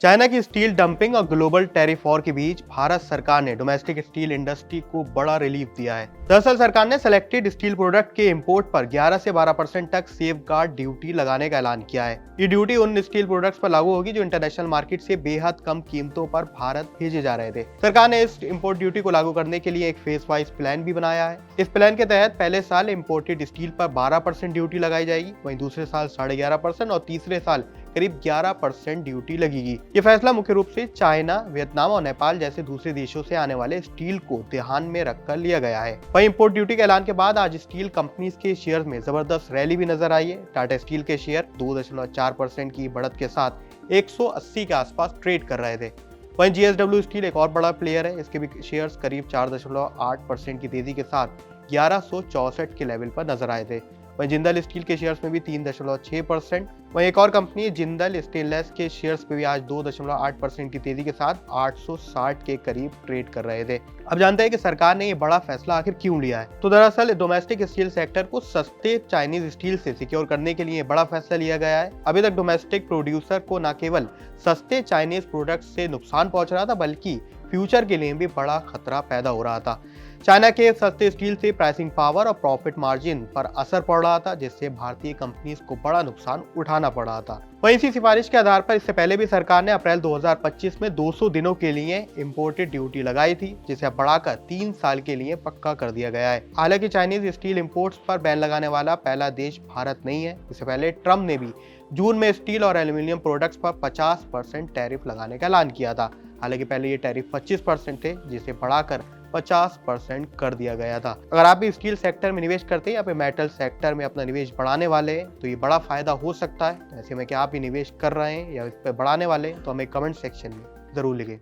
China की steel dumping और global tariff war के बीच भारत सरकार ने डोमेस्टिक स्टील इंडस्ट्री को बड़ा रिलीफ दिया है। दरअसल सरकार ने सेलेक्टेड स्टील प्रोडक्ट के इंपोर्ट पर 11 से 12% तक सेफ गार्ड ड्यूटी लगाने का ऐलान किया है। ये ड्यूटी उन स्टील प्रोडक्ट्स पर लागू होगी जो इंटरनेशनल मार्केट से बेहद कम कीमतों पर भारत भेजे जा रहे थे। सरकार ने इस इंपोर्ट ड्यूटी को लागू करने के लिए एक फेज वाइज प्लान भी बनाया है। इस प्लान के तहत पहले साल इंपोर्टेड स्टील पर 12% ड्यूटी लगाई जाएगी, वहीं दूसरे साल 11.5% और तीसरे साल करीब 11% ड्यूटी लगेगी। ये फैसला मुख्य रूप से चाइना, वियतनाम और नेपाल जैसे दूसरे देशों से आने वाले स्टील को ध्यान में रखकर लिया गया है। वहीं इंपोर्ट ड्यूटी के ऐलान के बाद आज स्टील कंपनीज के शेयर में जबरदस्त रैली भी नजर आई है। टाटा स्टील के शेयर 2.4% की बढ़त के साथ 180 के आसपास ट्रेड कर रहे थे। वहीं JSW स्टील एक और बड़ा प्लेयर है, इसके भी शेयर्स करीब 4.8% की तेजी के साथ 1164 के लेवल पर नजर आए थे। वहीं जिंदल स्टील के शेयर्स में भी 3.6%। वहीं एक और कंपनी जिंदल स्टेनलेस के शेयर्स पे भी आज 2.8% की तेजी के साथ 860 के करीब ट्रेड कर रहे थे। अब जानते हैं कि सरकार ने ये बड़ा फैसला आखिर क्यों लिया है। तो दरअसल डोमेस्टिक स्टील सेक्टर को सस्ते चाइनीज स्टील से सिक्योर करने के लिए बड़ा फैसला लिया गया है। अभी तक डोमेस्टिक प्रोड्यूसर को न केवल सस्ते चाइनीज प्रोडक्ट से नुकसान पहुंच रहा था, बल्कि फ्यूचर के लिए भी बड़ा खतरा पैदा हो रहा था। चाइना के सस्ते स्टील से प्राइसिंग पावर और प्रॉफिट मार्जिन पर असर पड़ रहा था, जिससे भारतीय कंपनीज को बड़ा नुकसान उठाना पड़ रहा था। वहीं इसी सिफारिश के आधार पर इससे पहले भी सरकार ने अप्रैल 2025 में 200 दिनों के लिए इंपोर्टेड ड्यूटी लगाई थी, जिसे अब बढ़ाकर 3 साल के लिए पक्का कर दिया गया है। हालांकि चाइनीज स्टील इंपोर्ट्स पर बैन लगाने वाला पहला देश भारत नहीं है। इससे पहले ट्रम्प ने भी जून में स्टील और एल्यूमिनियम प्रोडक्ट्स पर 50% टैरिफ लगाने का ऐलान किया था। हालांकि पहले ये टैरिफ 25% थे, जिसे बढ़ाकर 50% कर दिया गया था। अगर आप भी स्टील सेक्टर में निवेश करते हैं या फिर मेटल सेक्टर में अपना निवेश बढ़ाने वाले हैं, तो ये बड़ा फायदा हो सकता है। ऐसे में क्या आप भी निवेश कर रहे हैं या इस पर बढ़ाने वाले हैं, तो हमें कमेंट सेक्शन में जरूर लिखें।